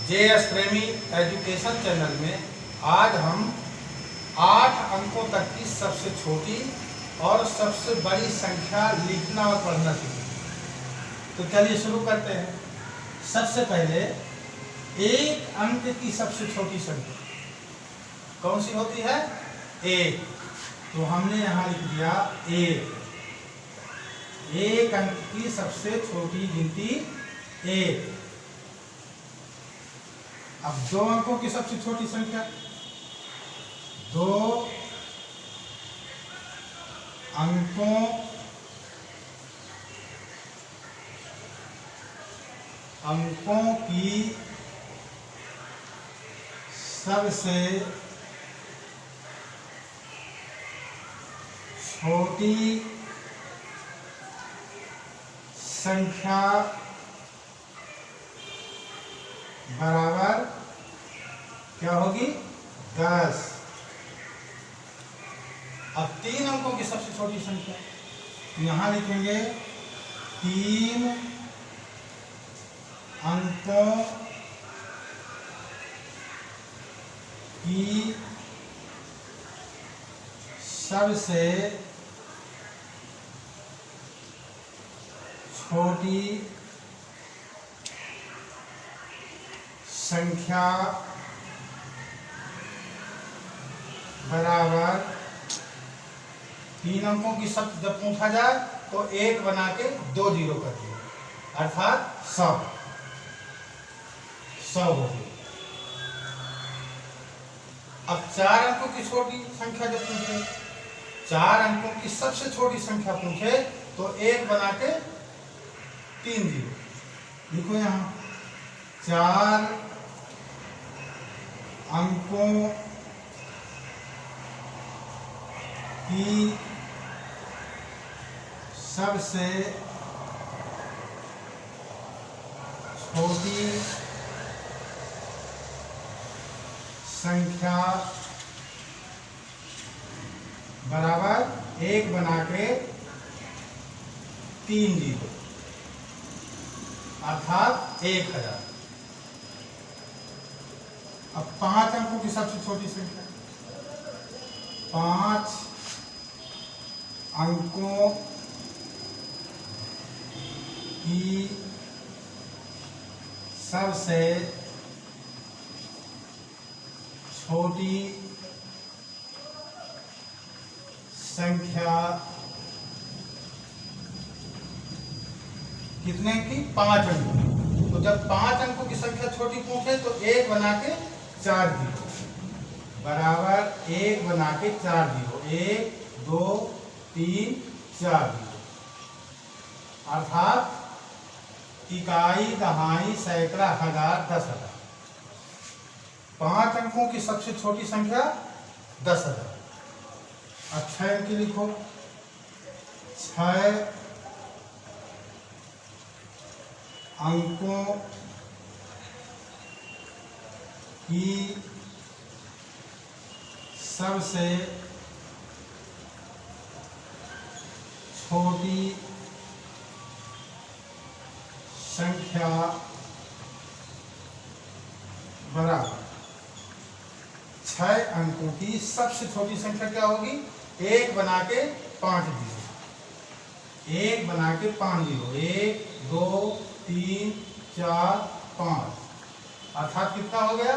JS प्रेमी education channel में आज हम 8 अंकों तक की सबसे छोटी और सबसे बड़ी संख्या लिखना और पढ़ना सीखेंगे। तो चलिए शुरू करते हैं। सबसे पहले एक अंक की सबसे छोटी संख्या कौन सी होती है? 1। तो हमने यहाँ लिख दिया 1। एक अंक की सबसे छोटी गिनती 1। अब 2 अंकों की सबसे छोटी संख्या 2 अंकों की सबसे छोटी संख्या बराबर क्या होगी? 10। अब 3 अंकों की सबसे छोटी संख्या यहां लिखेंगे 3 अंकों की सबसे छोटी संख्या बराबर 3 अंकों की सब जब पूछा जाए तो 1 बना के 2 जीरो कर दिए, अर्थात 100 हो गई। अब 4 अंकों की छोटी संख्या जब पूछे, 4 अंकों की सबसे छोटी संख्या पूछे तो 1 बना के 3 जीरो लिखो। यहाँ 4 अंकों की सबसे छोटी संख्या बराबर 1 बना के 3 जीरो, अर्थात 1000। अब 5 अंकों की सबसे छोटी संख्या 5 अंकों की सबसे छोटी संख्या कितने की? 5 अंकों। तो जब 5 अंकों की संख्या छोटी पूछे तो 1 बना के 4 जीरो बराबर 1 बना के 4 जीरो, 1 2 3 4 जीरो, अर्थात इकाई, दहाई, सैकड़ा, हजार, 10,000। 5 अंकों की सबसे छोटी संख्या 10,000। अब 6 अंक लिखो। 6 अंकों की सबसे छोटी संख्या बराबर 6 अंकों की सबसे छोटी संख्या क्या होगी? 1 बना के 5 जीरो, 1 बना के 5 जीरो, 1 2 3 4 5, अर्थात कितना हो गया?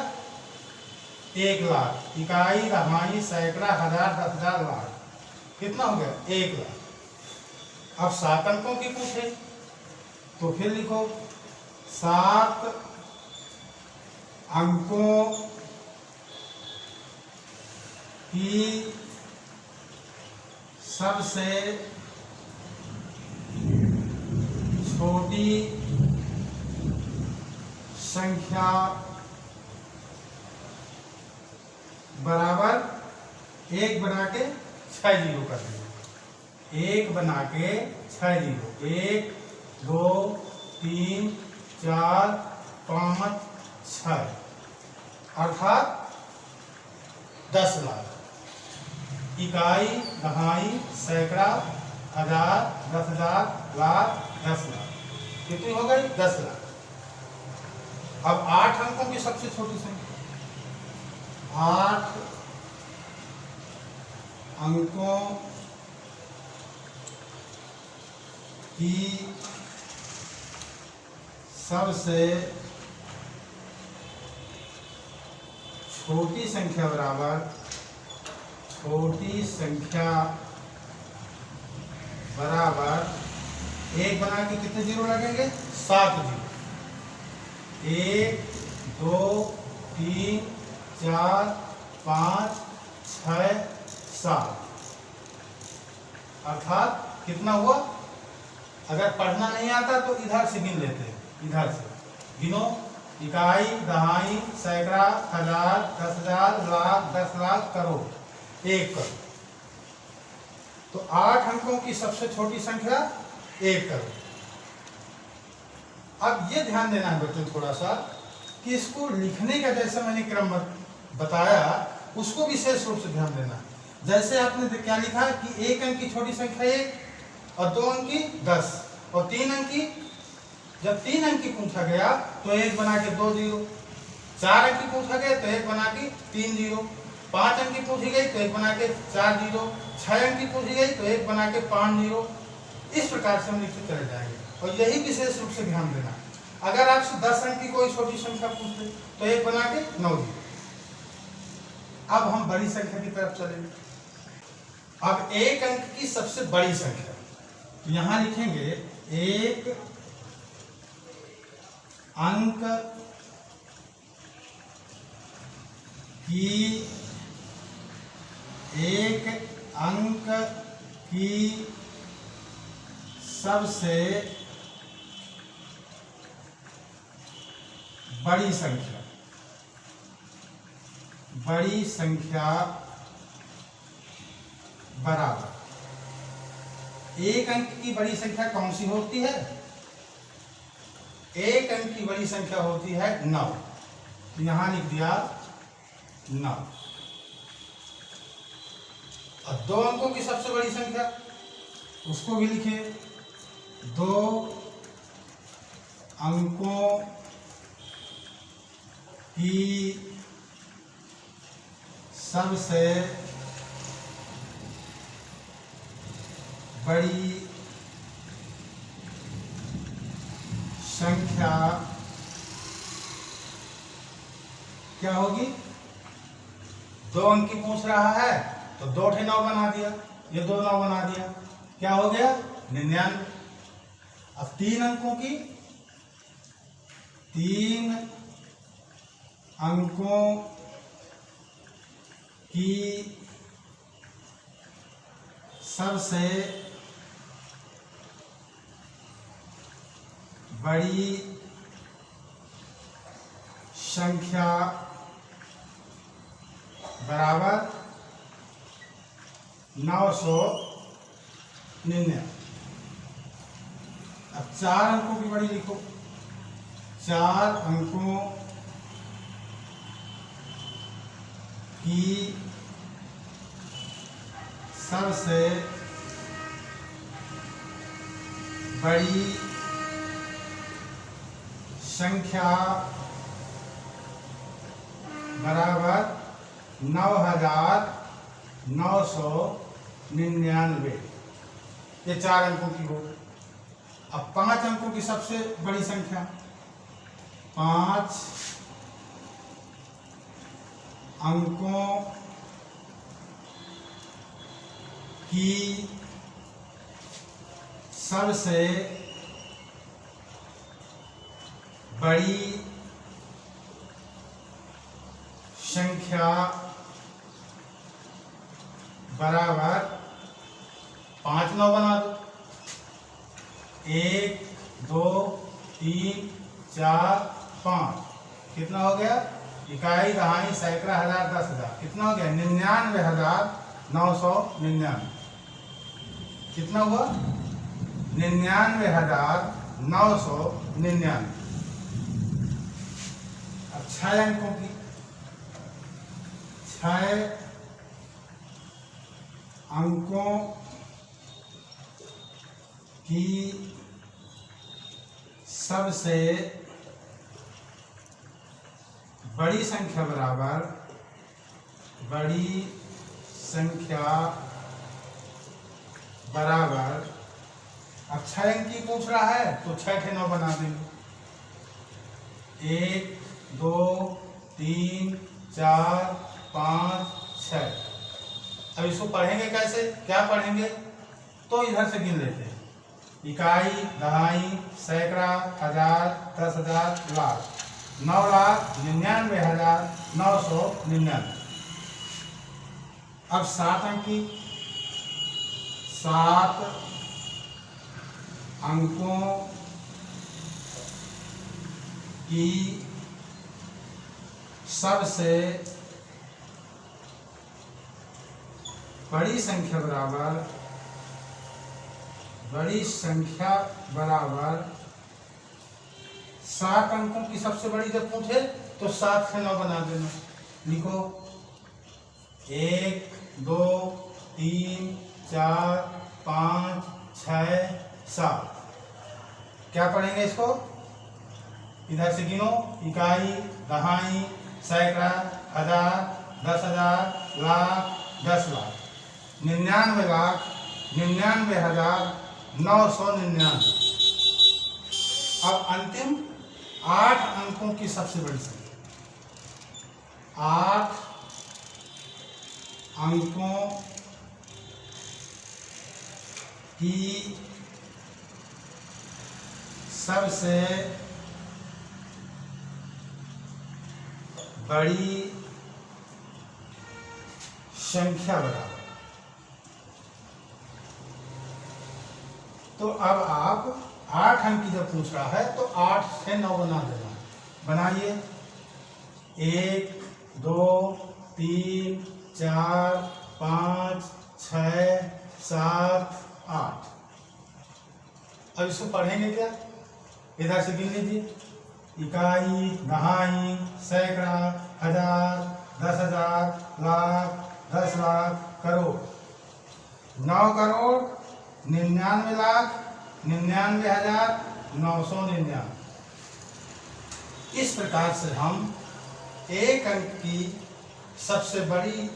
1 लाख। इकाई, दहाई, सैकड़ा, हजार, 10,000, लाख, कितना हो गया? 1 लाख। अब 7 अंकों की पूछे तो फिर लिखो 7 अंकों की सबसे छोटी संख्या बराबर 1 बना के 6 जीरो कर देंगे, 1 बना के 6 जीरो, 1 2 3 4 5 6, अर्थात 10 लाख। इकाई, दहाई, सैकड़ा, हजार, 10,000, लाख, 10 लाख, कितनी हो गई? 10 लाख। अब 8 अंकों की सबसे छोटी संख्या, 8 अंकों की सबसे छोटी संख्या बराबर, छोटी संख्या बराबर, एक बना के कितने जीरो लगेंगे? 7 जीरो। 1 2 3 4 5 6 7, अर्थात कितना हुआ? अगर पढ़ना नहीं आता तो इधर से गिन लेते हैं, इधर से गिनो, इकाई, दहाई, सैकड़ा, हजार, 10,000, लाख, 10 लाख, करोड़, 1 करोड़। तो 8 अंकों की सबसे छोटी संख्या 1 करोड़। अब ये ध्यान देना है बच्चों थोड़ा सा कि इसको लिखने का जैसा मैंने क्रम बताया उसको विशेष रूप से ध्यान देना। जैसे आपने क्या लिखा कि 1 अंक की छोटी संख्या 1 और 2 अंक की 10 और 3 अंक की, जब 3 अंक की पूछा गया तो 1 बना के 2 जीरो, 4 अंक की पूछा गया तो 1 बना के 3 जीरो, 5 अंक की पूछी गई तो 1 बना के 4 जीरो, 6 अंक की पूछी गई तो 1 बना के 5 जीरो। इस प्रकार से हम लिखते चले जाएंगे और यही विशेष रूप से ध्यान देना। अगर आपसे 10 अंक की कोई छोटी संख्या पूछ ले तो 1 बना के 9 जीरो। अब हम बड़ी संख्या की तरफ चलेंगे। अब 1 अंक की सबसे बड़ी संख्या, तो यहां लिखेंगे 1 अंक की, 1 अंक की सबसे बड़ी संख्या, बड़ी संख्या बराबर, 1 अंक की बड़ी संख्या कौन सी होती है? 1 अंक की बड़ी संख्या होती है 9। तो यहां लिख दिया 9। और 2 अंकों की सबसे बड़ी संख्या उसको भी लिखे, 2 अंकों की सबसे बड़ी संख्या क्या होगी? 2 अंक की पूछ रहा है तो 2 ठे 9 बना दिया, ये 2 9 बना दिया, क्या हो गया? 99। अब 3 अंकों की, 3 अंकों की सबसे बड़ी संख्या बराबर 999। अब 4 अंकों की बड़ी लिखो, 4 अंकों की सबसे बड़ी संख्या बराबर 9,999। ये 4 अंकों की हो। अब 5 अंकों की सबसे बड़ी संख्या, 5 अंकों की सबसे बड़ी संख्या बराबर 5 9 बना दो, 1 2 3 4 5, कितना हो गया? इकाई, दहाई, सैकड़ा, हजार, 10,000, कितना हो गया? 99,999। कितना हुआ? 99,999। अब 6 अंकों की, 6 अंकों की सबसे बड़ी संख्या बराबर बड़ी संख्या बराबर, अब 6 अंक की पूछ रहा है तो 6 के 9 बना देंगे। 1 2 3 4 5 6। अब इसको पढ़ेंगे कैसे, क्या पढ़ेंगे, तो इधर से गिन लेते हैं। इकाई, दहाई, सैकड़ा, हजार, 10,000, लाख। 9,99,999। अब 7 अंक की, 7 अंकों की सबसे बड़ी संख्या बराबर 7 अंकों की सबसे बड़ी जब पूछे तो 7 से 9 बना देना। लिखो 1 2 3 4 5 6 7। क्या पढ़ेंगे इसको, इधर से गिनो। इकाई, दहाई, सैकड़ा, हजार, 10,000, लाख, 10 लाख। 99,99,999। अब अंतिम 8 अंकों की सबसे बड़ी संख्या, 8 अंकों की सबसे बड़ी संख्या बराबर। तो अब आप 8 अंक की जब पूछ रहा है तो 8 से 9 बना देना। बनाइए 1 2 3 4 5 6 7 8। अब इसको पढ़ेंगे क्या, इधर से गिन लीजिए। इकाई, दहाई, सैकड़ा, हजार, 10,000, लाख, 10 लाख, करोड़। 9 करोड़ 99,99,999। इस प्रकार से हम एक अंक की सबसे बड़ी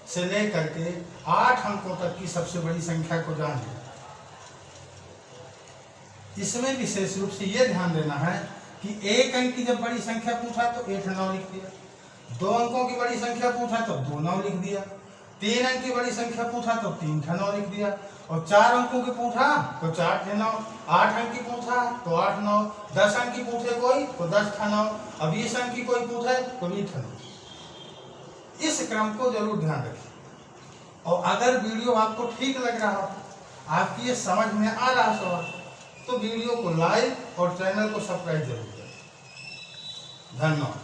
से लेकर के 8 अंकों तक की सबसे बड़ी संख्या को जाने। इसमें विशेष रूप से यह ध्यान देना है कि एक अंक की जब बड़ी संख्या पूछा तो 8 9 लिख दिया, 2 अंकों की बड़ी संख्या पूछा तो 2 9 लिख दिया, 3 अंक की बड़ी संख्या पूछा तो 3 9 लिख दिया, और 4 अंकों की पूछा तो 4 9, 8 अंक की पूछा तो 8 9, 10 अंक की पूछे कोई तो 10 9, अब 20 अंक की कोई पूछे तो 20 9। इस क्रम को जरूर ध्यान रखिए। और अगर वीडियो आपको ठीक लग रहा हो, आपकी ये समझ में आ रहा सवाल, तो वीडियो को लाइक और चैनल को सब्सक्राइब जरूर करें। धन्यवाद।